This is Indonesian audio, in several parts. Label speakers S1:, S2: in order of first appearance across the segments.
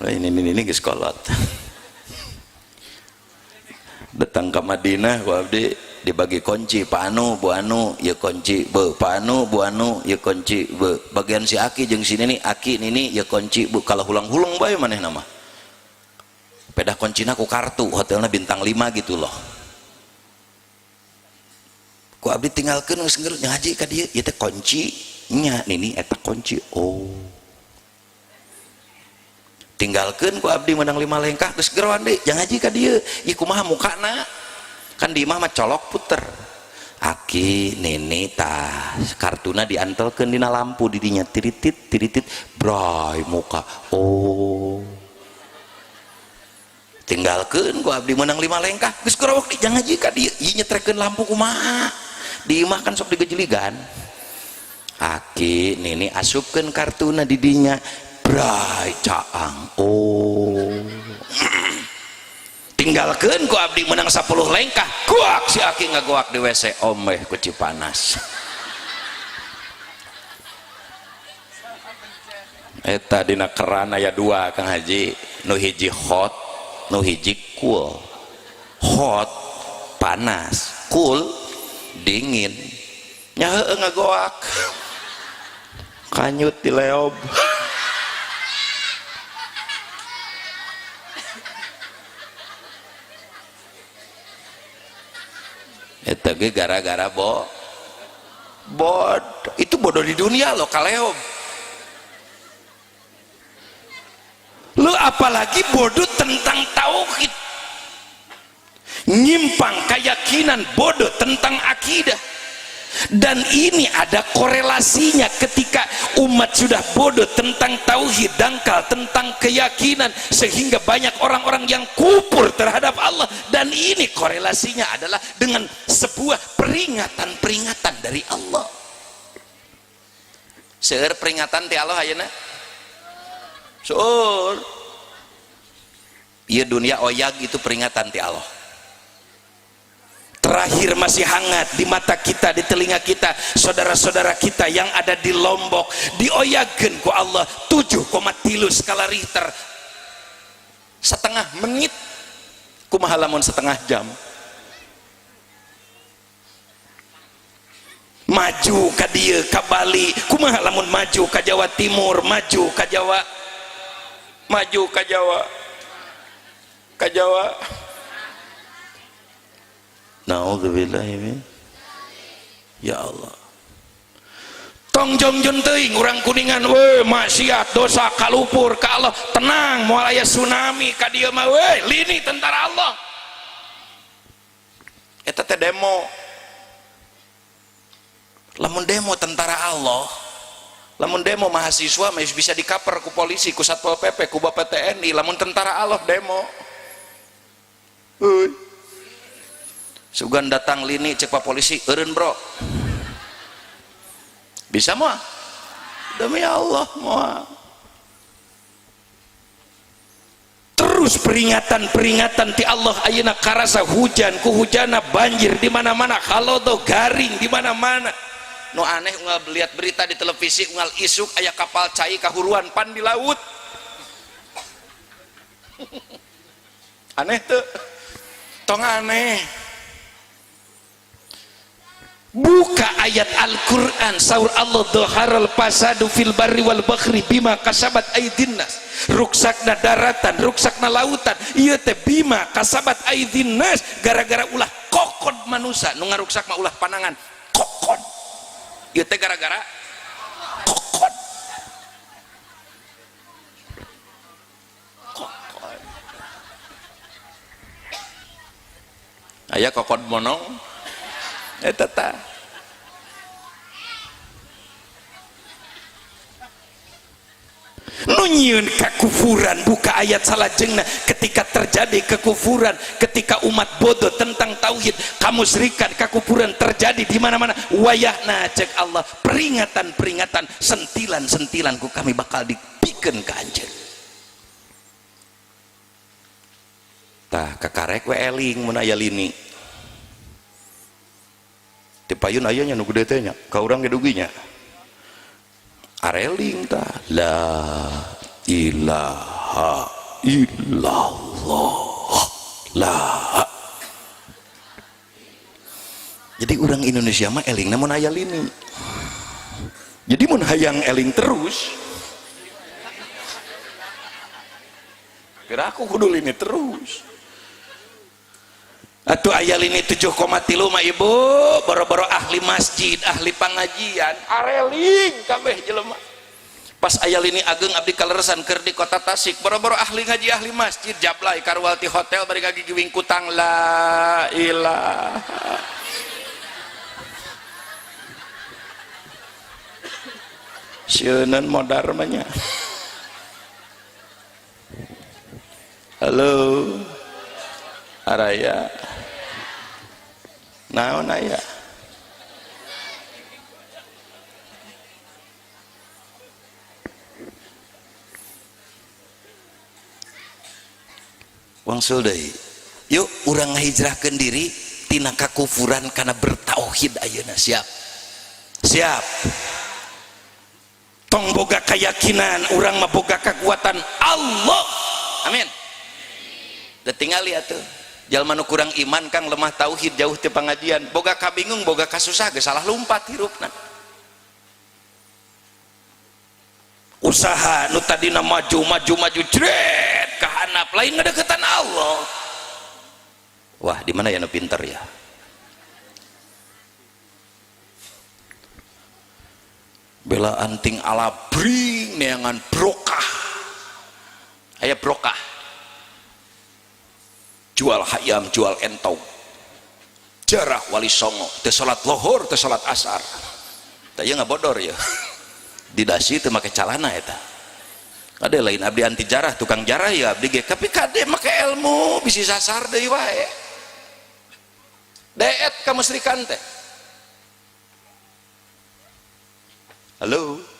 S1: ini geus kolot. Datang ke Madinah ku abdi dibagi kunci, Pak Anu, Bu Anu, ya kunci be, Pak Anu, Bu Anu, ya kunci be. Bagian si Aki jeung si Nini, Aki Nini ya kunci bu. Kalau hulang-hulang bae maneh nama. Pedah kuncina ku kartu, hotelnya bintang 5 gitu loh. Ku abdi tinggalkeun geus ngeureut ngaji ka dieu, ieu teh kunci nya Nini eta kunci. Oh. Tinggalkan ku abdi menang 5 lengkah terus geroan deh jangan haji ka dieu ieu kumaha mukana kan di imah mah colok puter Aki Nene tah kartuna diantelkeun dina lampu di dinya tiritit tiritit bray muka. Oh tinggalkan ku abdi menang 5 lengkah geus gerowok di jangan haji ka dieu ieu nyetrekeun lampu kumaha di imah kan sok digejeligan. Aki Nene asupkeun kartuna di dinya bray caang. Oh tinggalkan ku abdi menang 10 lengkah guak si Aki ngagoak di WC omeh ku Cipanas. Eta dina keran aya 2 Kang Haji, nu hiji hot nu hiji cool. Hot panas, cool dingin nya heueuh ngagoak kanyut di leob. Eta ge gara-gara itu bodoh di dunia loh kaleom. Lu apalagi bodoh tentang tauhid, nyimpang keyakinan, bodoh tentang akidah. Dan ini ada korelasinya ketika umat sudah bodoh tentang tauhid, dangkal tentang keyakinan, sehingga banyak orang-orang yang kufur terhadap Allah. Dan ini korelasinya adalah dengan sebuah peringatan-peringatan dari Allah. Seueur peringatan ti Allah ayeuna seueur ieu dunia oyag itu peringatan ti Allah. Terakhir masih hangat di mata kita, di telinga kita, saudara-saudara kita yang ada di Lombok dioyakeun ku Allah 7,3 skala Richter setengah menit kumaha lamun setengah jam maju ka dieu ka Bali kumaha lamun maju ka Jawa Timur, maju ka Jawa, maju ka Jawa, ka Jawa. Naudzubillahi min. Ya Allah. Tong jongjun teuing urang Kuningan we maksiat dosa kalupur ka Allah. Tenang moal aya tsunami ka dieu mah we lini tentara Allah. Eta teh demo. Lamun demo tentara Allah, lamun demo mahasiswa mah bisa dikaper ku polisi, ku Satpol PP, ku Bapak TNI. Lamun tentara Allah demo. Sugan datang lini cek pak polisi eureun bro bisa moal demi Allah moal. Terus peringatan-peringatan ti Allah ayeuna karasa hujan ku hujana banjir di mana-mana, halodo garing di mana-mana. Nu aneh unggal lihat berita di televisi unggal isuk aya kapal cai kahuruan pan di laut. Aneh tuh tong aneh. Buka ayat Al-Quran saur Allah dhaharal fasadu fil barri wal bakhri bima kasabat aydin nas. Ruksakna daratan, ruksakna lautan, ieu teh bima kasabat aydin nas, gara-gara ulah kokod manusia. Nu ngaruksak mah ulah panangan kokod, ieu teh gara-gara kokod. Kokod aya kokod monong eta tah nu nyieun kakufuran. Buka ayat salajengna ketika terjadi kekufuran, ketika umat bodoh tentang tauhid, kamusyrikan, kakufuran terjadi di mana-mana. Wayahna cek Allah peringatan-peringatan, sentilan-sentilan ku kami bakal dipikeun ka anjeun. Tah kakarek we eling mun aya lini di payun ayahnya nu gede teh nya ka urang ge duginya areling tah la ilaha ilaha illallah la. Jadi orang Indonesia mah eling namun aya lini. Jadi mun hayang eling terus kira aku kudu lini terus. Atuh aya lini 7,3 mah ibu boro-boro ahli masjid, ahli pangajian, areling kabeh jelema. Pas aya lini ageng abdi kaleresan keur di kota Tasik, boro-boro ahli ngaji, ahli masjid, jablay karwal ti hotel bari ngagigiwing kutang la ilaha. Sieun modar mah nya. Halo. Araya. Naon aya? Wangsul deui. Yuk urang ngahijrahkeun diri tina kakufuran kana bertauhid ayeuna. Siap. Siap. Tong boga keyakinan urang mah boga kekuatan Allah. Amin. Da tingali atuh. Jalma nu kurang iman kang lemah tauhid jauh ti pangajian boga kabingung boga kasusah ge salah lumpat hirupna. Usaha nu tadina maju jret ka handap lain ngadeukeutan Allah. Wah di mana ya nu pinter ya. Bela anting ala bring neangan brokah. Aya brokah. Jual hayam, jual entong, jarah wali songo, teu salat lohor, teu salat asar. Tah ieu ngabodor ya. Di dasi teu make calana eta. Kade lain abdi anti jarah, tukang jarah ya abdi ge, tapi kade make ilmu bisi sasar deui wae. Deet ka musrikan teh. Halo.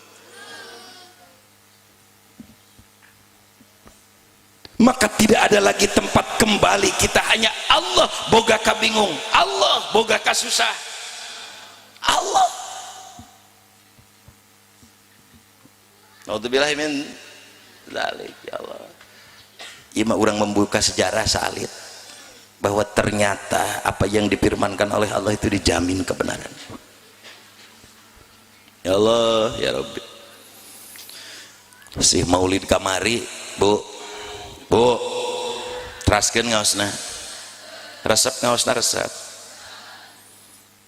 S1: Maka tidak ada lagi tempat kembali, kita hanya Allah boga kabingung, Allah boga kasusah, Allah. Naudzubillahi min dzalik ya Allah. Ieu mah urang membuka sejarah salid bahwa ternyata apa yang difirmankan oleh Allah itu dijamin kebenaran. Ya Allah ya Rabbi. Si Maulid kamari, Bu. Bu, teraskeun ngaosna. Resep ngaosna resep.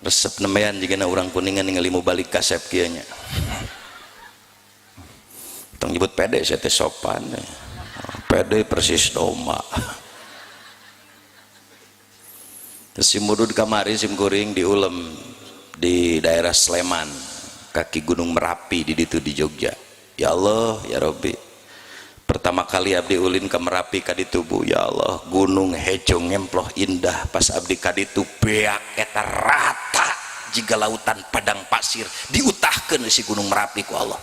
S1: Resep nemean jigana urang kuningan ningali mubalik kasep kieu nya. Tong nyebut pede saya teh sopan. Pede persis domba. Si mudud kamari sim kuring diulem di daerah Sleman, kaki Gunung Merapi di ditu di Jogja. Ya Allah, ya Rabbi. Pertama kali abdi ulin ke Merapi kaditu Bu, ya Allah, gunung hejo ngemploh indah pas abdi kaditu beak eta rata jiga lautan padang pasir diutahkeun si Gunung Merapi ku Allah.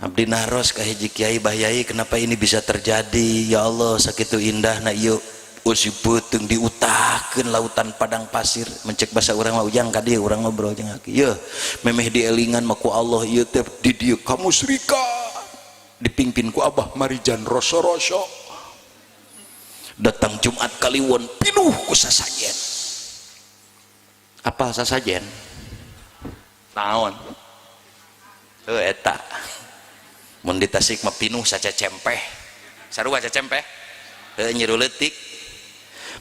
S1: Abdi naros ka hiji kiai bahyai kenapa ini bisa terjadi ya Allah, sakitu indahna ieu usi beuteung diutahkeun lautan padang pasir. Mencek basa urang mah ujang ka dieu urang ngobrol jeung aki. Yeuh memeh dielingan mah ku Allah ieu teh di dieu kamusrikan. Dipimpin ku Abah Marijan Roso-Roso. Datang Jumat Kaliwon pinuh ku sasajen. Apa sasajen? Naon? Eta. Mun di Tasik mah pinuh sacecempeh. Sarua cecempeh? Nyiru leutik.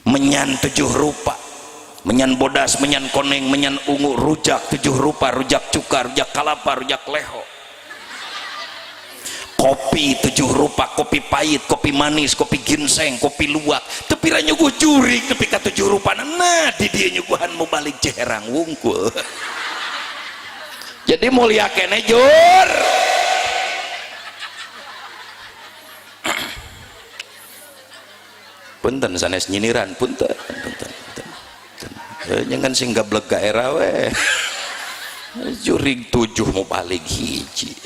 S1: Menyan 7 rupa. Menyan bodas, menyan koneng, menyan ungu, rujak 7 rupa, rujak cuka, rujak kalapa, rujak leho. Kopi 7 rupa, kopi pahit, kopi manis, kopi ginseng, kopi luwak. Tapi ra nyuguh jurig nepi ka 7 rupa. Nah, di dieu nyuguhan mau balik Ciherang wungkul. Jadi mulia kene jur. Punten sanes nyiniran, punten. Jangan sing gablek gaerah we. Jurig 7 mau balik hiji.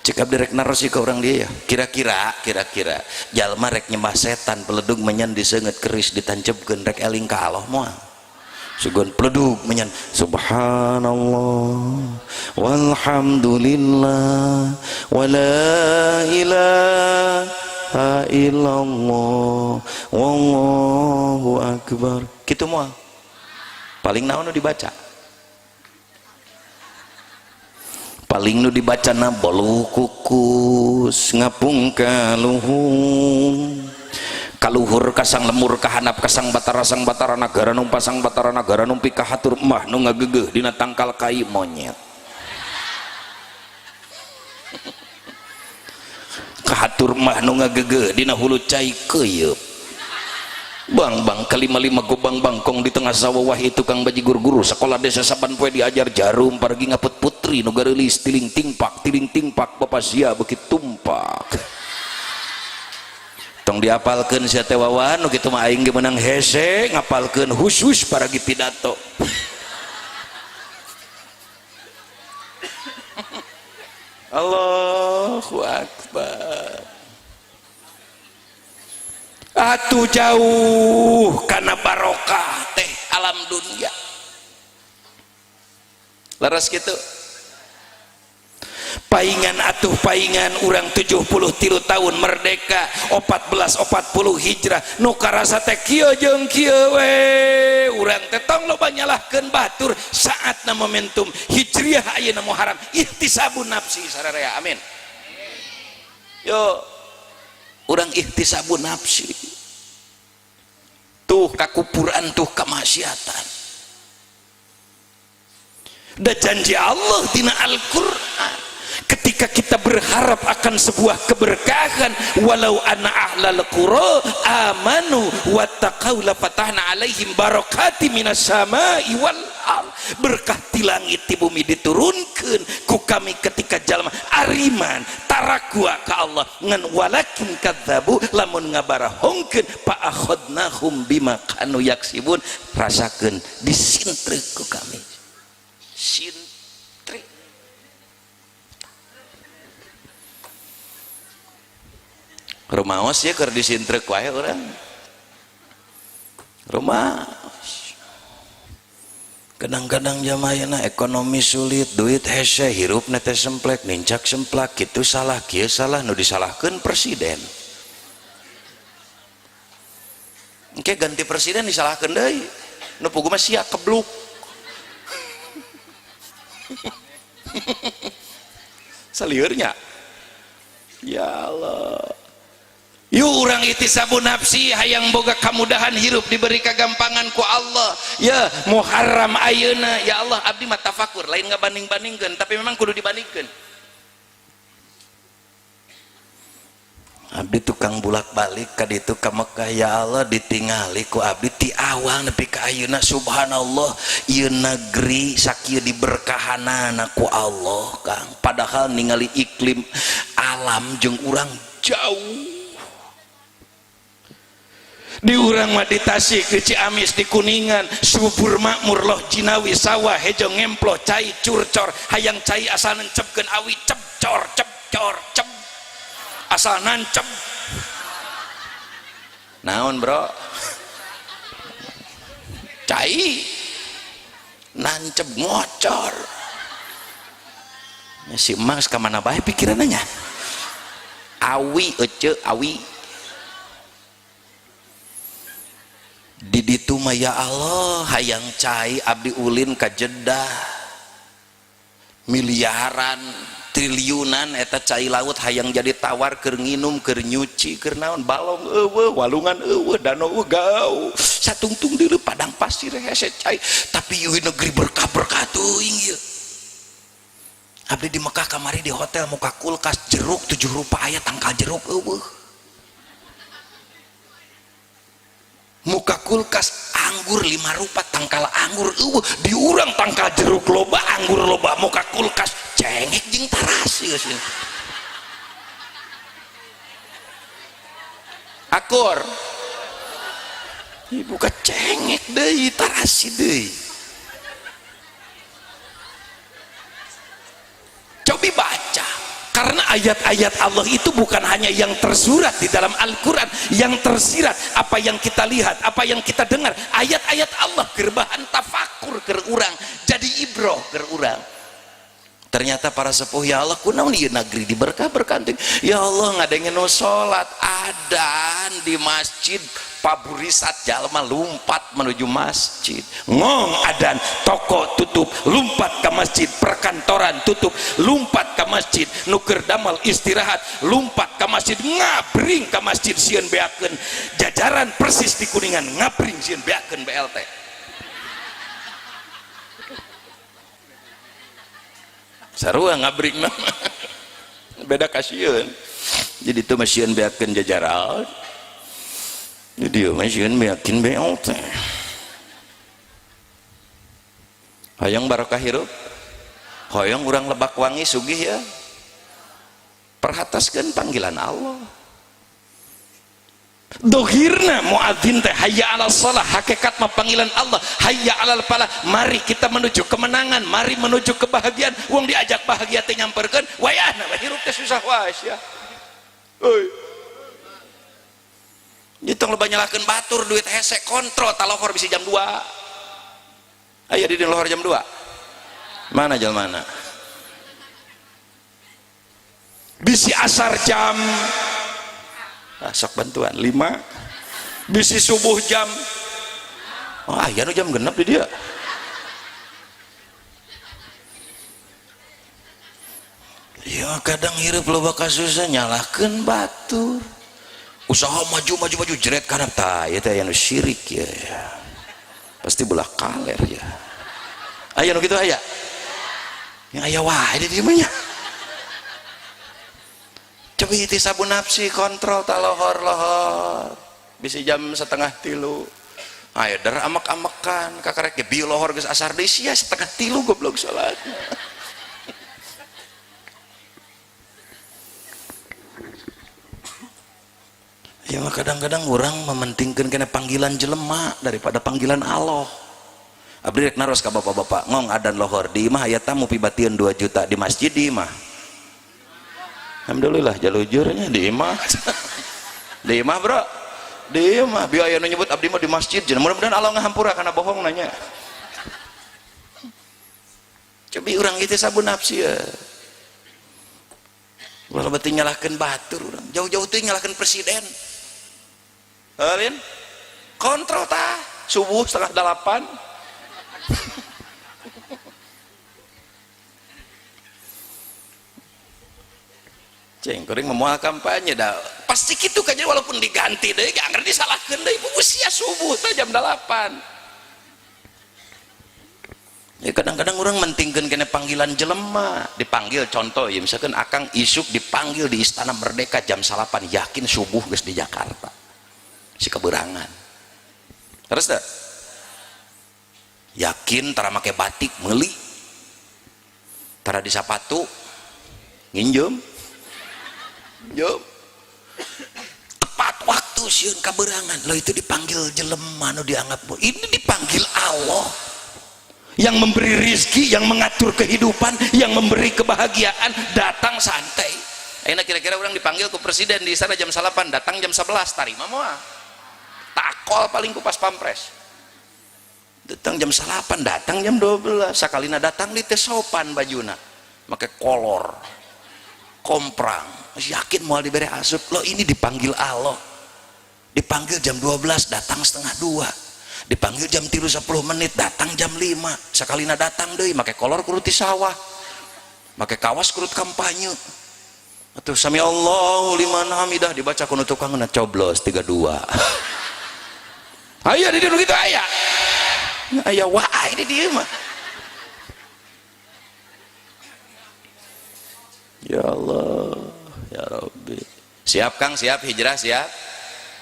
S1: Cek abdi rek narosi ke orang dia ya. Kira-kira jalma rek nyembah setan peledug menyan diseungeut keris ditancepkeun rek eling ka Allah moal. sugon pledug menyan subhanallah walhamdulillah wala ilaha illallah wallahu akbar kitu moal paling naon nu dibaca paling nu dibaca na bolu kukus ngapung kaluhur kasang lemur kahanap kasang batara nagara nung pasang batara nagara numpi kahatur emah nu ngagegeh dina tangkal kai monyet kahatur emah nu ngagegeh dina hulu cai keuyeub bang kalima-lima go bang kong di tengah sawah itu kang bajigur guru sekolah desa saban poe diajar jarum pargi ngapet putri nu gareulis tiling tingpak bapak sia beuki tumpak tong diapalkeun sia teh wawan nu kitu mah aing ge meunang hese ngapalkeun khusus paragi pidato Allahu akbar atuh jauh karena barokah teh alam dunia leres gitu paingan atuh paingan urang 73 tahun merdeka 1440 hijrah nu karasa teh kieu jeung kieu we urang teh tong loba nyalahkeun batur saatna momentum hijriah ayeuna Muharram ihtisabun nafsi sararea amin yo urang ihtisabun nafsi tuh kakupuran tuh kemaksiatan da janji Allah dina Al-Qur'an ketika kita berharap akan sebuah keberkahan walau anna ahlal qura amanu wattaqau la fatahna alaihim barakati minas samai wal ard berkah ti langit ti bumi diturunkeun ku kami ketika jalma ariman tarakua ka Allah ngan walakin kadzabu lamun ngabarahongkeun fa akhadnahum bima kanu yaksibun rasakeun disintrek ku kami rumaos ya keur disintrek wae urang rumaos kadang-kadang jamaahna ekonomi sulit duit hese hirupna teh semplek nincak semplak kitu salah kieu salah nu disalahkeun presiden engke ganti presiden disalahkeun deui nu puguh mah sia kebluk saliurnya ya Allah yuk urang ihtisabun nafsi hayang boga kamudahan hirup diberi kegampangan ku Allah ya Muharram ayeuna ya Allah abdi mah tafakur lain ngabanding-bandingkeun tapi memang kudu dibandingkeun abdi tukang bulak-balik ka ditu ka Mekah ya Allah ditingali ku abdi ti awal nepi ka ayeuna subhanallah ieu negeri sakieu diberkahanana ku Allah Kang padahal ningali iklim alam jeung urang jauh di urang mah di Tasik di Ciamis di Kuningan subur makmur loh jinawi sawah hejo ngemplo cai curcor hayang cai asal nancepkeun awi cepcor cep asal nancep naon bro cai nancep ngocor ya, si emak kamana bae pikirannya awi ece awi di ditu mah ya Allah hayang cai abdi ulin ka Jeddah miliaran triliunan eta cai laut hayang jadi tawar keur nginum keur nyuci keur naon balong eueuh walungan eueuh danau gau satungtung deuleu padang pasir hese cai tapi ieu negeri berkah-berkah teuing ieu abdi di Mekah kamari di hotel muka kulkas jeruk 7 rupa aya tangkal jeruk eueuh muka kulkas anggur 5 rupa tangkal anggur di urang tangkal jeruk loba anggur loba muka kulkas cengek jeung tarasi akur ibu ka cengek deui tarasi deui cobi baca karena ayat-ayat Allah itu bukan hanya yang tersurat di dalam Al-Quran, yang tersirat, apa yang kita lihat, apa yang kita dengar. Ayat-ayat Allah gerbahan tafakur ker urang, jadi ibroh ker urang. Ternyata para sepuh, ya Allah kunaon ieu negeri diberkah berkanting, ya Allah ngadengin nu salat adan di masjid paburisat jalma lumpat menuju masjid, ngong adan toko tutup lumpat ke masjid, perkantoran tutup lumpat ke masjid, nuker damal istirahat lumpat ke masjid, ngabring ke masjid sieun beakeun jajaran persis di Kuningan, ngabring sieun beakeun BLT. Sarua ngabring nama beda kasieun, jadi itu masieun beakeun jajaran, jadi masieun beakeun BLT. Hayang barokah hirup, hayang urang Lebak Wangi sugih ya, perhataskeun panggilan Allah. Dohirna muadzin teh hayya ala shalah, hakikat mah panggilan Allah hayya alal falah, mari kita menuju kemenangan, mari menuju kebahagiaan. Wong diajak bahagia teh nyamperkeun wayahna hirup teh susah wae sia. Euy, ditong loba nyalakeun batur duit hese kontrol talohor bisi jam 2. Aya di lohor jam 2 mana jelmana bisi asar jam sok bantuan 5, bisi subuh jam aya nu jam genep di dia. Ya kadang hirup loba kasusnya nyalahkeun batur, usaha maju jeret karena tah eta aya nu syirik ya, pasti belah kaler ya. Aya nu kitu aya yang aya wae di dieu mah. Coba itu sabun nafsi kontrol talohor bisa jam 2:30. Ayo dar amak-amakan kakarek ge lohor geus asar deui sia 2:30 goblok salat. Ya kadang-kadang orang mementingkan kena panggilan jelema daripada panggilan Allah. Abdi rek naros ka bapak-bapak ngong adan lohor di imah aya tamu pibatieun 2 juta di masjid di imah. Alhamdulillah jalujurnya di imah. Di imah bro, di imah biaya nu nyebut abdi mah di masjid, mudah-mudahan Allah ngahampura karena bohong nanya. Coba urang itu sabun nafsi ya, walau betul nyalahkan batur urang, jauh-jauh tuh nyalahkan presiden. Alin kontrol tah subuh 7:30. Ceng kuring memual kampanye dah pasti gitu kan, walaupun diganti deh gak ngerti salahkan deh usia subuh teh jam 8. Ya kadang-kadang orang mentingkan kena panggilan jelema, dipanggil contoh ya misalkan akang isuk dipanggil di Istana Merdeka jam 8, yakin subuh geus di Jakarta si keberangan terus dah yakin tara make batik meuli tara di sapatu nginjem yo tepat waktu sieun kaberangan lo itu dipanggil jelema nu dianggap ini dipanggil Allah yang memberi rizki, yang mengatur kehidupan, yang memberi kebahagiaan, datang santai. Ayeuna kira-kira orang dipanggil ku presiden di istana jam 8, datang jam 11, tarima moal takol paling ku pas pampres datang jam 8, datang jam 12, sakalina datang di teh sopan bajuna make kolor komprang, yakin mau diberi asup. Lo ini dipanggil Allah, dipanggil jam 12 datang 1:30, dipanggil jam 3:10 datang jam 5, sakalina datang deh make kolor kurut di sawah, make kawas kurut kampanye atau sami Allahu liman hamidah dibaca kuno tukangna coblos 32. Aya di dieu kitu aya wae di dieu mah. Ya Allah ya Rabbi, siap Kang, siap hijrah, siap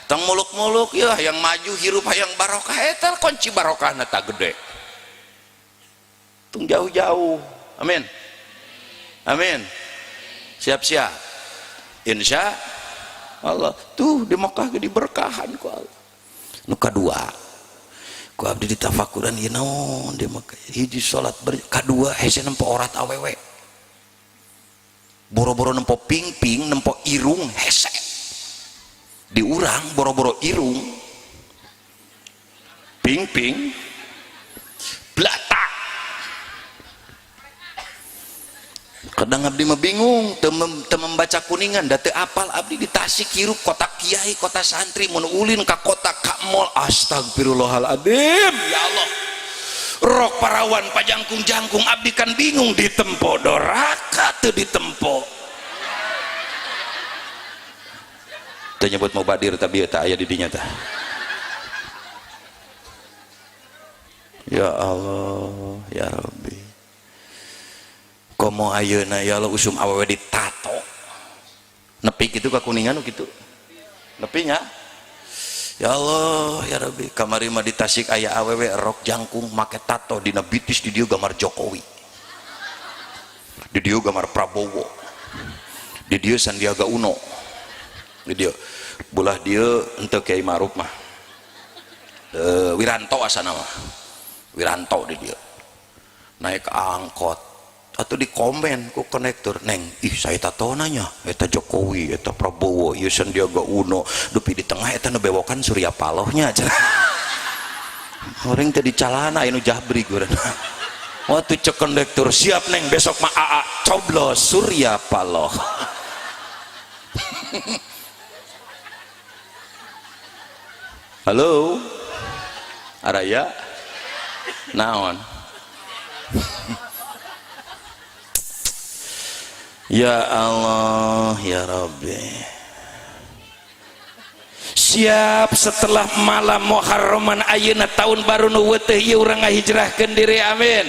S1: tong muluk-muluk ya yang maju hirup hayang barokah eta kunci barokahna tak gede tung jauh-jauh. Amin amin, siap-siap insya Allah tuh di Mekah diberkahan ku Allah. Nu kadua ku abdi ditafakuran ieu naon di Mekah hiji salat kadua hese nempo orat awewe
S2: boro-boro nempo ping-ping nempo irung hese diurang boro-boro irung ping-ping belata kadang abdi mah bingung teu membaca kuningan da teu apal abdi di Tasik hirup kota kiai kota santri mun ulin ka kota ka mall astagfirullahaladzim ya Allah rok parawan pajangkung-jangkung abdi kan bingung ditempo doraka teu ditempo teu nyebut mau badir tapi eta aya di dinya tah ya Allah ya Rabbi komo ayeuna ya Allah usum awewe ditato nepi kitu ka kuningan kitu nepi nya ya Allah ya Rabbi kamari mah di Tasik aya awewe rok jangkung make tato dina bitis di dieu gambar Jokowi di dieu gambar Prabowo di dieu Sandiaga Uno di dieu bulah dieu henteu Kiai Maruf mah Wiranto asana mah Wiranto di dieu naik angkot atau di komen ku konektor neng ih saya tato nanya eta Jokowi eta Prabowo ieu Sandiaga Uno dupi di tengah eta nu bewokan Surya Palohnya cenah orang tadi calana anu jabri guran waktu cek konektor siap neng besok mah aa coblos Surya Paloh halo araya naon ya Allah ya Rabbi siap setelah malam Muharraman ayeuna tahun baru nu weuteuh ieu urang ngahijrahkeun diri amin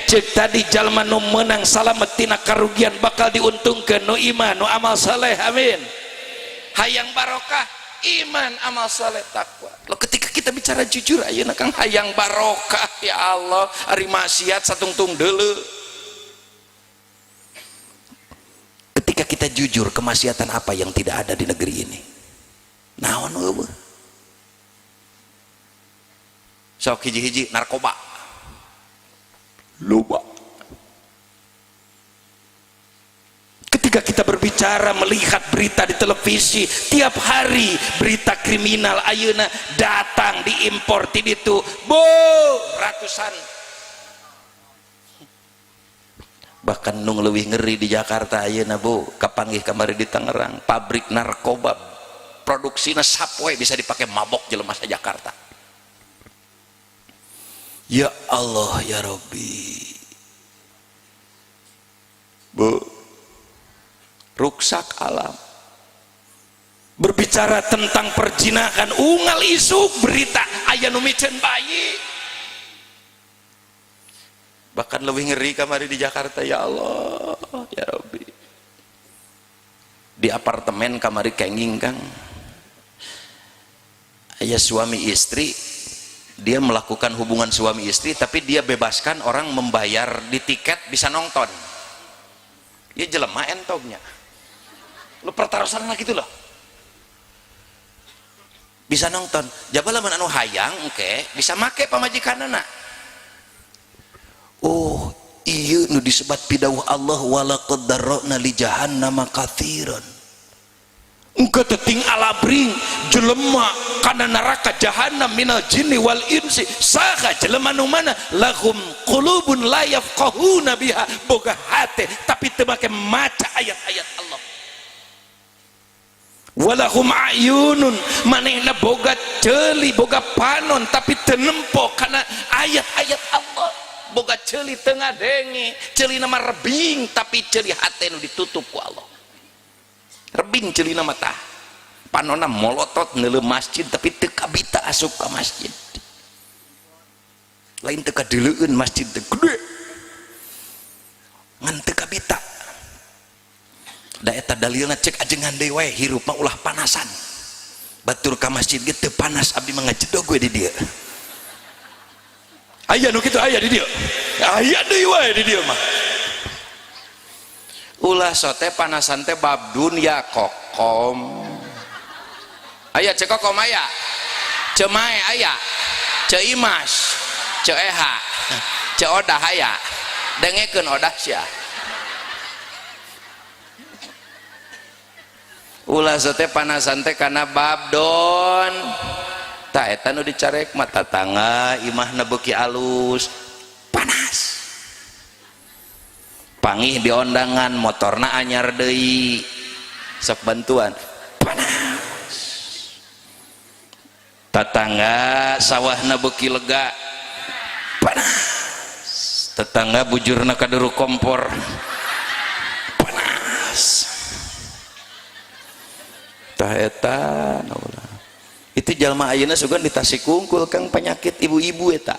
S2: cek tadi jalma nu meunang salamet tina karugian bakal diuntungkeun nu iman nu amal saleh amin hayang barokah iman amal saleh takwa lo ketika kita bicara jujur ayeuna Kang hayang barokah ya Allah ari maksiat satungtung deuleu ketika kita jujur kemaksiatan apa yang tidak ada di negeri ini naon eueuh sok hiji-hiji narkoba loba ketika kita berbicara melihat berita di televisi tiap hari berita kriminal ayeuna datang diimpor ti ditu ratusan bahkan nung leuwih ngeri di Jakarta ayeuna Bu kapanggih kamari di Tangerang pabrik narkoba produksina sapoe bisa dipakai mabok jelema sa Jakarta ya Allah ya Rabbi Bu ruksak alam berbicara tentang perjinahan unggal isuk berita aya nu miceun bayi bahkan lebih ngeri kamari di Jakarta ya Allah ya Rabbi di apartemen kamari kenging Kang aya suami istri dia melakukan hubungan suami istri tapi dia bebaskan orang membayar di tiket bisa nonton ya jelema entognya lu pertarusan lah gitu loh bisa nonton jabala mun anu hayang engke bisa make pamajikanana oh iya nu disebat pidawuh Allah walaqad darra'na li jahannama katsiran engke teuting alabring jelema kana neraka jahannam minal jinni wal insi saha jelema nu mana lahum qulubun la yafqahuna biha boga hate tapi teu make maca ayat-ayat Allah walahum ayunun manehna boga ceuli boga panon tapi teu nempo kana ayat-ayat Allah boga ceuli teu ngadenge ceuli nama rebing tapi ceuli hate nu ditutup ku Allah rebing ceuli nama tah panonna molotot neuleuh masjid tapi teu kabita asup ka masjid lain teu kadeuleun masjid teu gede ngan teu kabita da eta dalilna cek ajengan deui wae hirup mah ulah panasan batur ka masjid ge teu panas abdi mah ngajedog we di dieu aya nu kitu aya di dieu aya deui wae di dieu mah ulah sote panasan teh bab dunya kokom aya cek kokom aya cemae aya ce imas ce eha ce odah aya dengekeun odah sia ulah teh panasan teh karena babdon tak eta nu dicarek mata tangga imahna beuki alus panas pangih di ondangan motorna anyar deui sok bantuan panas tatangga sawahna beuki lega panas tetangga bujurna kaduru kompor panas tah eta itu jalma ayeuna sugan di Tasikungkul kang penyakit ibu-ibu eta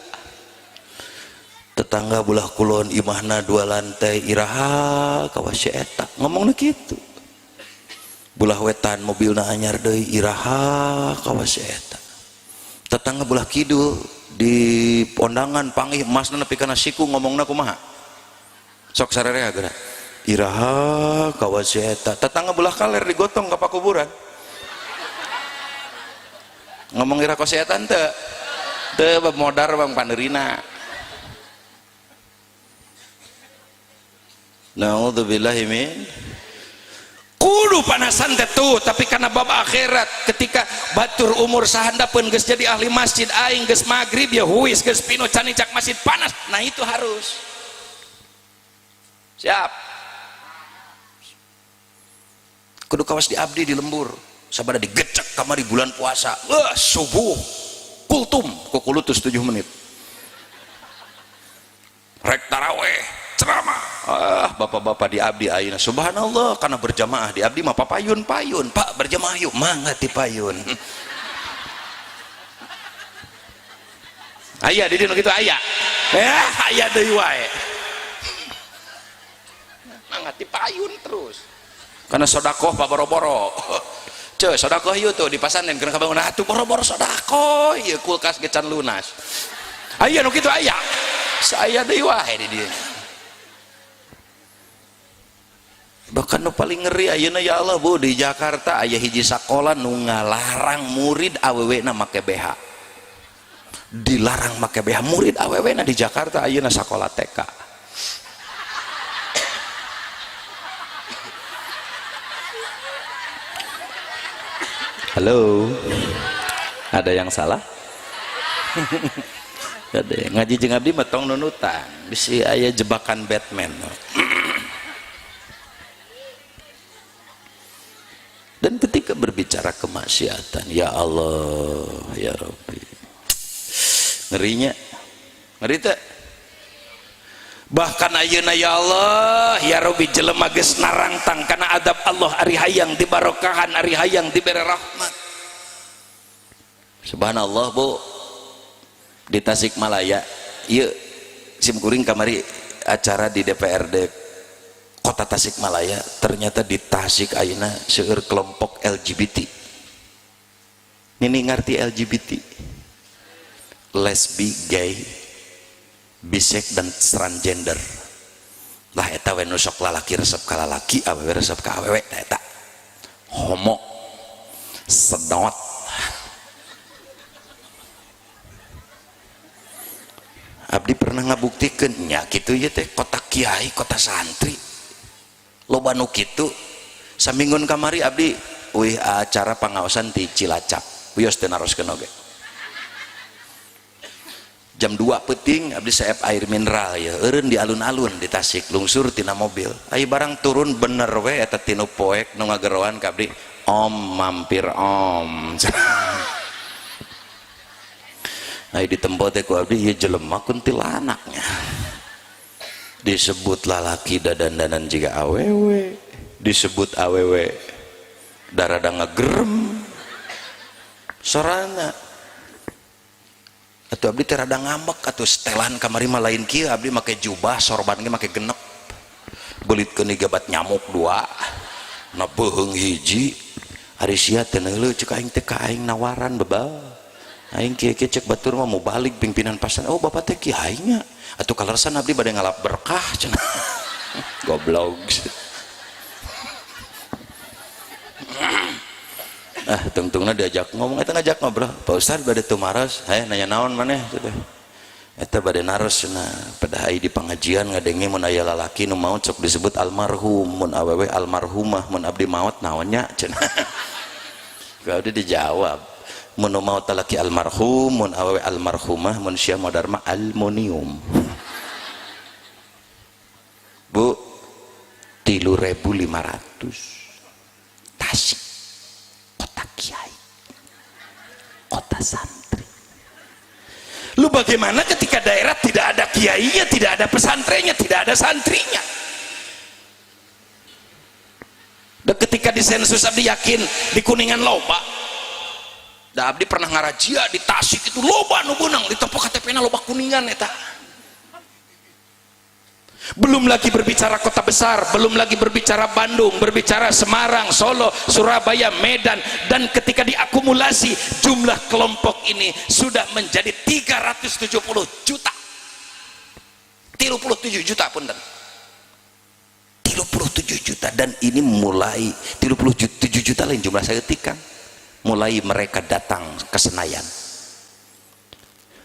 S2: tetangga belah kulon imahna 2 lantai iraha kawasi eta ngomongna kitu belah wetan mobilna anyar deui iraha kawasi eta tetangga belah kidul di pondangan panggih emasna nepi kana siku ngomongna kumaha sok sarerea geura iraha kawasi eta tetangga belah kaler digotong ka pakuburan ngomong ira kesehatan teu modar bang panerina naudzubillahi min kudu panasan teh tuh tapi karena bab akhirat ketika batur umur sahandapeun geus jadi ahli masjid aing geus magrib ya huis geus pino canicak masjid panas nah itu harus siap kudu kawas diabdi di lembur sabada digecek kamari bulan puasa subuh kultum kukulutus 7 menit rek taraweh ceramah bapak-bapak diabdi ayeuna subhanallah karena berjamaah diabdi mah papayun-payun pak berjamaah yuk mangga ti payun aya di dieu kitu aya aya deui wae mangga ti payun terus karena sedekah baboro-boro ce sodakoh yuk tuh di pasanen kena kabangun atuh boro-boro sodakoh ieu kulkas gecan lunas aya nu kitu aya saya deui wae di dieu bahkan nu paling ngeri ayeuna ya Allah bu di Jakarta aya hiji sakola nu ngalarang murid awewena make BH dilarang make BH murid awewena di Jakarta ayeuna sakola TK halo ada yang salah ada ngaji jeung abdi mah tong nunutan bisi aya jebakan Batman dan ketika berbicara kemaksiatan ya Allah ya Rabbi ngerinya ngeri teh bahkan ayeuna ya Allah ya Rabbi jelema geus narangtang kana adab Allah ari hayang dibarokahan ari hayang dibere rahmat subhanallah bu di Tasikmalaya ieu simkuring kamari acara di DPRD kota Tasikmalaya ternyata di Tasik ayeuna seueur kelompok LGBT nini ngarti LGBT lesbi gay bisek dan transgender lah eta we nu sok lalaki resep ka lalaki awewe resep ka awewe eta homo sedot abdi pernah ngabuktikeun nya kitu ieu teh kota kiai kota santri loba nu kitu saminggun kamari abdi euy acara pangaosan di Cilacap wios teu naroskeun oge jam 2 peuting abdi saep air mineral ya eureun di alun-alun di Tasik lungsur tina mobil aya barang turun bener we eta tinu poek nu ngageroan ka abdi om mampir om aya di tempat teh ku abdi ieu jelema kuntilanaknya disebut lalaki dadan-dadan jiga awewe disebut awewe darada ngagerem sorana atuh abdi teh rada ngambek atuh setelan kamari mah lain kieu abdi make jubah sorban ge make genep beulitkeun digabat nyamuk 2 na beuheung hiji ari sia teh neuleuh ceuk aing teh ka aing nawaran bebal aing kieu cek batur mah mau balik pimpinan pasar oh bapak teh kiai nya atuh kalersan abdi bade ngalap berkah cenah goblok tungtungna diajak ngomong eta ngajak ngobrol Pak Ustad bade tumaros nanya naon maneh teh eta bade narosna pada hari di pengajian ngadenge mun aya lalaki nu maot sok disebut almarhum, mun awewe almarhumah, mun abdi maot naonnya cenah. Gak udah dijawab, mun maot laki almarhum, mun awewe almarhumah, mun sia modar mah aluminium. Bu 3.500 Tasik, kota kiai, kota santri. Lu bagaimana ketika daerah tidak ada kiainya, tidak ada pesantrennya, tidak ada santrinya? Dan ketika di sensus abdi yakin di Kuningan loba, da abdi pernah ngarajia di Tasik itu loba nu beunang di tempo KTP-na loba Kuningan eta. Belum lagi berbicara kota besar, belum lagi berbicara Bandung, berbicara Semarang, Solo, Surabaya, Medan, dan ketika diakumulasi jumlah kelompok ini sudah menjadi 370 juta 37 juta punten 37 juta, dan ini mulai 37 juta lain jumlah saya ketika mulai mereka datang ke Senayan.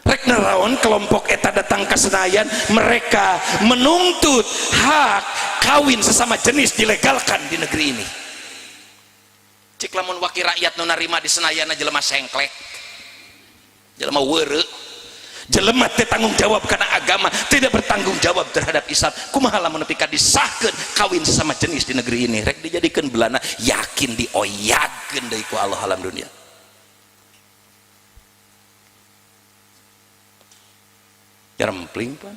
S2: Rek naraon kelompok eta datang ke Senayan, mereka menuntut hak kawin sesama jenis dilegalkan di negeri ini. Cik lamun wakil rakyat nu narima di Senayan jelema sengklek, jelema weureu, jelema teh tanggung jawab karena agama, tidak bertanggung jawab terhadap Islam. Kumaha lamun nepi ka disahkeun kawin sesama jenis di negeri ini, rek dijadikeun belana yakin dioyagkeun deui ku Allah alam dunia. Rempling pan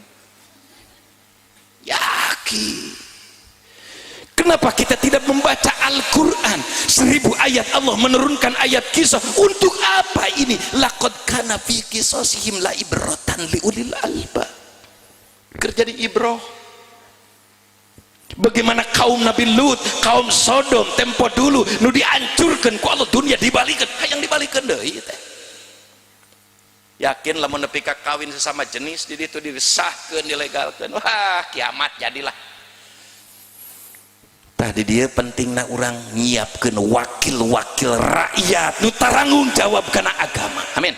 S2: yakin. Kenapa kita tidak membaca Al-Quran 1000 ayat Allah menurunkan ayat kisah? Untuk apa ini? Laqad kana fi qisasihim la ibratan liulil albab. Kerja di ibroh. Bagaimana kaum Nabi Lut, kaum Sodom tempo dulu nu dihancurkan ku Allah, dunia dibalikeun, hayang dibalikeun deui teh. Yakin lamun nepi ka kawin sesama jenis di ditu disahkeun dilegalkeun, wah kiamat jadilah. Tadi dia pentingna urang nyiapkeun wakil-wakil rakyat nu taranggung jawab kana agama. Amin.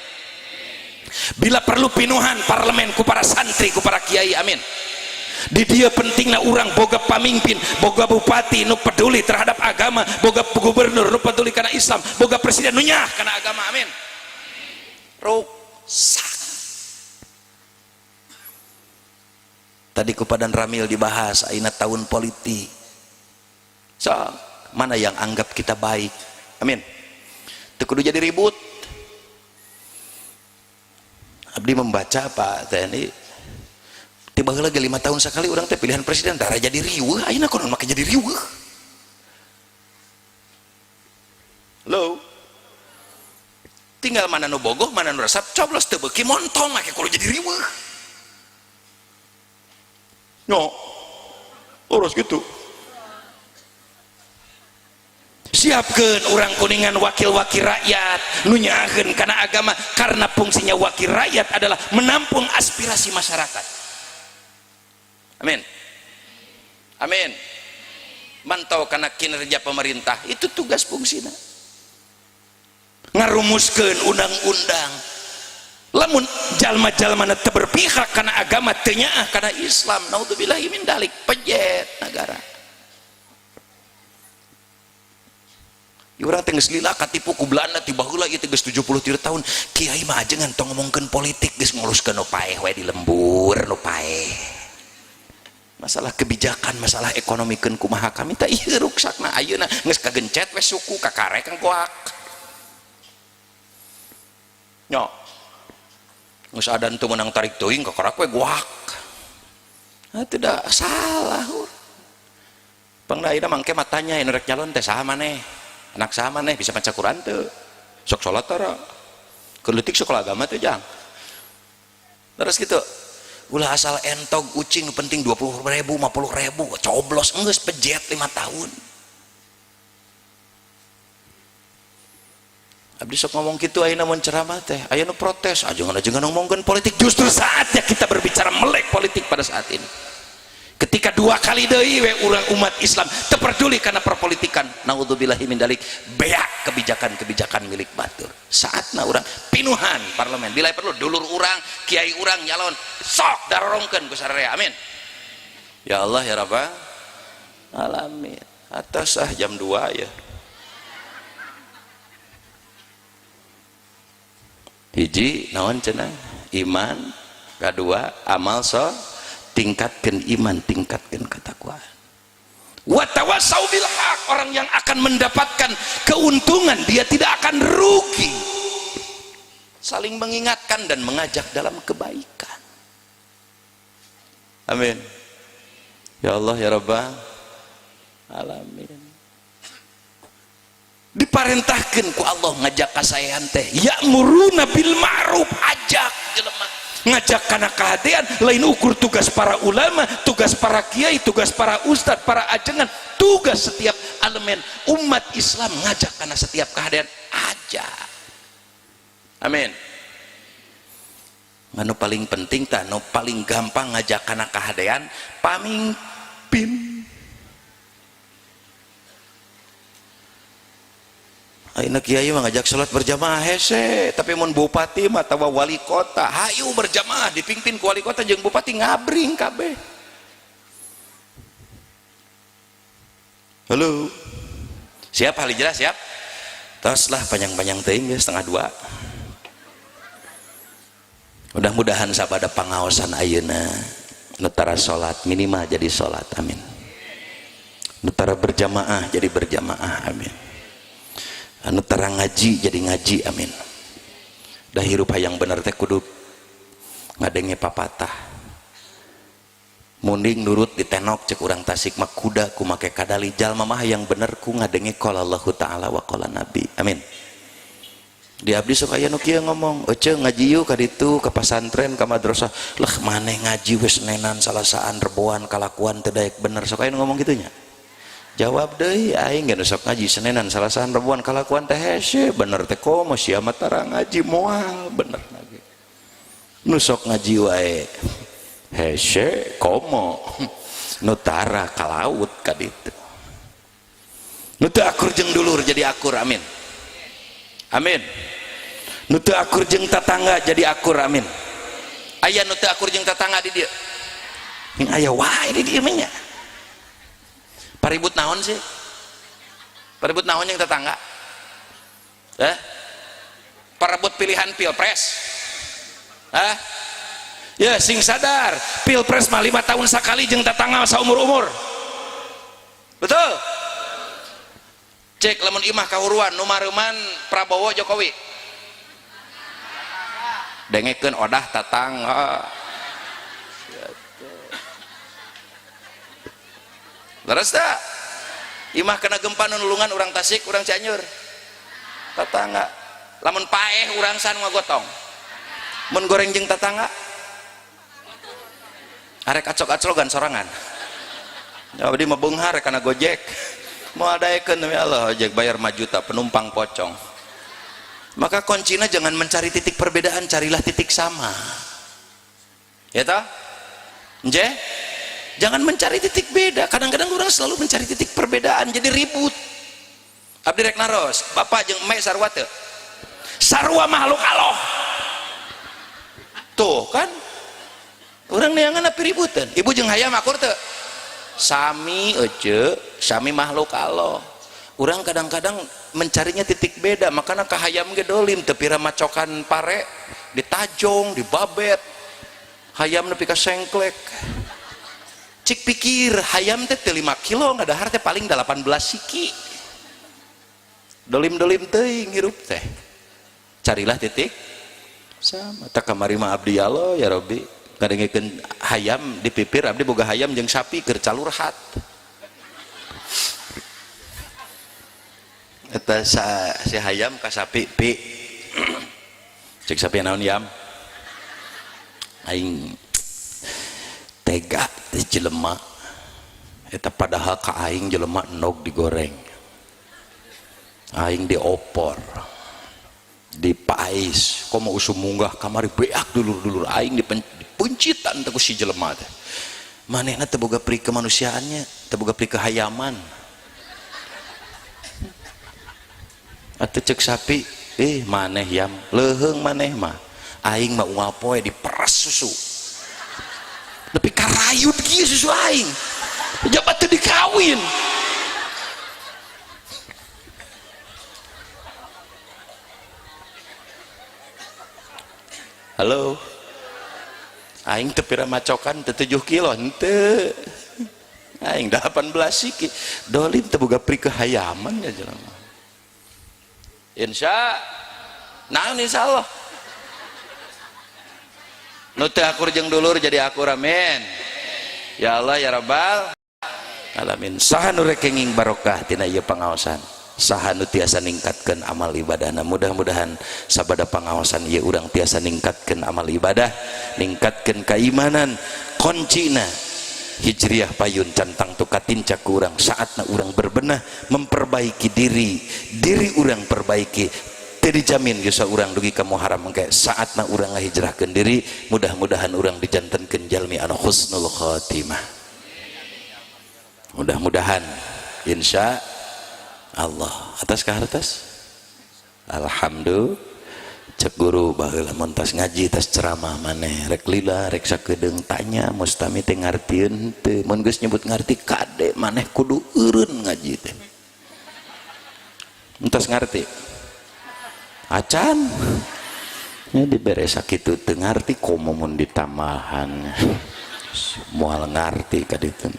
S2: Bila perlu pinuhan parlemen ku para santri ku para kiai, amin. Di dia pentingna urang boga pamimpin, boga bupati nu peduli terhadap agama, boga gubernur nu peduli kana Islam, boga presiden nu nyah kana agama, amin. Tadi kepadaan Ramil dibahas aina tahun politik. So, mana yang anggap kita baik? Amin. Teu kudu jadi ribut. Abdi membaca Pak TNI. Tiba lagi 5 tahun sekali orang teh pilihan presiden tara jadi riweuh, ayeuna konon make jadi riweuh. Halo. Tinggal mana nu bogoh, mana nu resep, coblos teu beuki montong make kudu jadi riweuh. No. Urus gitu. Siapkeun urang Kuningan wakil-wakil rakyat nu nyaakeun kana agama, karena fungsinya wakil rakyat adalah menampung aspirasi masyarakat. Amin. Amin. Mantau kana kinerja pemerintah, itu tugas fungsina. Ngarumuskeun undang-undang. Lamun jalma-jalmana teu berpihak kana agama, teu nyaah kana Islam, naudzubillahi min dalik, pejet negara. Urang teh geus lila katipu ku Belanda tiba heula ieu teh geus 73 tahun. Kiai mah ajengan tong ngomongkeun politik geus nguruskeun nu paeh we di lembur nu paeh. Masalah kebijakan, masalah ekonomi keun kumaha kami teh ieu ruksakna ayeuna geus kagencet we suku kakarek goak. Nya. Geus adan teu meunang tarik teuing kakarak we goak. Nah, tidak salah. Pangdaina mangke matanya anu rek nyalon teh saha maneh? Anak saha maneh bisa maca Quran teu? Sok salat tara. Keleutik sekolah agama teh jang. Terus gitu. Ulah asal entog ucing nu penting 20.000 50.000 coblos enggeus pejet 5 tahun. Abdi sok ngomong gitu ayeuna mun ceramah teh aya nu protes ajengan ngomongkeun politik. Justru saatnya kita berbicara melek politik pada saat ini. ketika dua kali deui we urang umat Islam terperduli karena perpolitikan, naudzubillahi min dalik, beak kebijakan-kebijakan milik batur. Saatna urang pinuhan parlemen, bila perlu dulur urang, kiai urang nyalon sok darorongkeun ku sararea. Amin ya Allah ya Rabbal alamin. Atas jam 2 ya. Hiji naon cenah? Iman, kedua amal tingkatkan iman, tingkatkan ketakwaan. Wa tawassau bil haq, orang yang akan mendapatkan keuntungan, dia tidak akan rugi. Saling mengingatkan dan mengajak dalam kebaikan. Amin. Ya Allah ya Rabbal alamin. Diparentahkeun ku Allah ngajak kasaean teh, ya'muruna bil ma'ruf, ajak jelema ngajak kana kahadean. Lain ukur tugas para ulama, tugas para kiai, tugas para ustadz, para ajengan, tugas setiap elemen umat Islam ngajak kana setiap kahadean, ajak. Amin. Anu paling penting tah, anu paling gampang ngajak kana kahadean pamimpin. Ayeuna kiai mah ngajak salat berjamaah hese, tapi mun bupati mah atawa wali kota hayu berjamaah dipimpin ku wali kota jeung bupati ngabring kabeh. Halo. Siap ahli jelas siap? Tos lah panjang-panjang teuing geus 1:30. Mudah-mudahan sabada pangaosan ayeuna nu tara salat minimal jadi salat, amin. Nu tara berjamaah jadi berjamaah, amin. Anu terang ngaji jadi ngaji, amin. Dah hirup hayang bener teh kudu ngadenge papatah, munding nurut ditenok cek urang Tasik mah kuda ku make kadali, jalma mah hayang bener ku ngadenge qala Allahu taala wa qala nabi, amin. Di abdi sok aya nu kieu ngomong, "Ece ngaji yuk ka ditu ka pasantren ka madrasah." Lah maneh ngaji wis nenan salasaan reboan kalakuan teu daek bener, sok aya nu ngomong kitu nya. Jawab deui aing geus sok ngaji senenan salasahan rebuan kalakuan teh hese bener teh komo sia mah tara ngaji moal bener lagi. Nu sok ngaji wae hese komo nu tara ka laut ka ditu. Nu teu akur jeung dulur jadi akur, amin. Amin. Nu teu akur jeung tatangga jadi akur, amin. Aya nu teu akur jeung tatangga di dieu. Ning aya wae di dieu nya. Paribut naon sih? Paribut naon yang tetangga? Paribut pilihan pilpres? Ya sing sadar pilpres mah 5 tahun sekali jeung tetangga saumur-umur. Betul? Cek lamun imah kahuruan nu mareuman Prabowo Jokowi. Dengekeun odah tetangga. Leres tak? Imah kena gempa nulungan orang Tasik, orang Cianjur tetangga. Lamun paeh urang san ngagotong, mun goreng jeung tetangga arek acok-acogan sorangan. Abdi mah beunghar kana Gojek mau adaekeun demi Allah ojek bayar 5 juta penumpang pocong. Maka kuncinya jangan mencari titik perbedaan, carilah titik sama, ya toh? Nje? Jangan mencari titik beda. Kadang-kadang orang selalu mencari titik perbedaan jadi ribut. Abdi rek naros bapak jeung emek sarua teu? Sarua makhluk Allah tuh kan orang neangan api ributan. Ibu jeung hayam akur teu? Sami ece, sami makhluk Allah. Orang kadang-kadang mencarinya titik beda, makanya ka hayam ge dolim teu pira macokan pare ditajong dibabet hayam nepi ka sengklek. Cik pikir hayam teh 5 kilo ngadahar teh paling 18 siki. Dolim-dolim teuing hirup teh. Carilah titik sama. Tak kamari mah abdi Allah ya Rabbi. Ngadengekeun hayam dipipir abdi boga hayam jeung sapi keur calurhat. Eta si hayam ka sapi pi. Cek sapi naon yam? Aing tega teh jelema eta padahal ka aing jelema endog digoreng, aing diopor dipais komo usum munggah kamari beak dulur-dulur aing dipencitan teh ku si jelema teh manehna teu boga pri kemanusiaannya, teu boga pri kehayaman. Atuh cek sapi, maneh yam leuheung maneh mah aing mah unggal poe diperas susu tapi karayut kieu susu aing jabat teu dikawin. Halo, aing teu pira macokan teu 7 kilo henteu, aing 18 siki dolim teu boga pri kehayaman ya jelema. Naon insyaallah nu teu akur jeung dulur jadi akur, amin ya Allah ya rabbal alamin. Saha nu rek kenging barokah tina ieu pangaosan, saha nu tiasa ningkatkeun amal ibadahna, mudah-mudahan sabada pangaosan ieu urang tiasa ningkatkeun amal ibadah, ningkatkeun keimanan. Kuncina hijriah payun cantang tukatin cak urang saatna urang berbenah memperbaiki diri urang perbaiki teu dijamin geus urang dugi ka muharam engke saatna urang ngahijrahkeun diri. Mudah-mudahan urang dijantenkeun jalmi anu husnul khotimah, mudah-mudahan insya Allah. Atas ka hartas alhamdulillah. Cek guru baheula mun tas ngaji tas ceramah maneh rek lila rek sakedeung tanya mustami teh ngartieun teu, mun geus nyebut ngarti kade maneh kudu eureun ngaji teh entas ngarti acan nya dibere sakitu teu ngarti komo mun ditamahan moal ngarti ka ditu.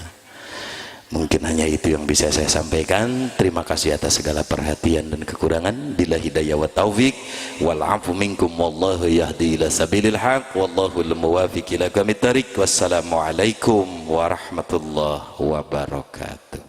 S2: Mungkin hanya itu yang bisa saya sampaikan. Terima kasih atas segala perhatian dan kekurangan. Bila hidayah wa taufik wal afu minkum wallahu yahdi ila sabilil haq wallahu al muwafiq ila aqwamit thariq. Wassalamualaikum warahmatullahi wabarakatuh.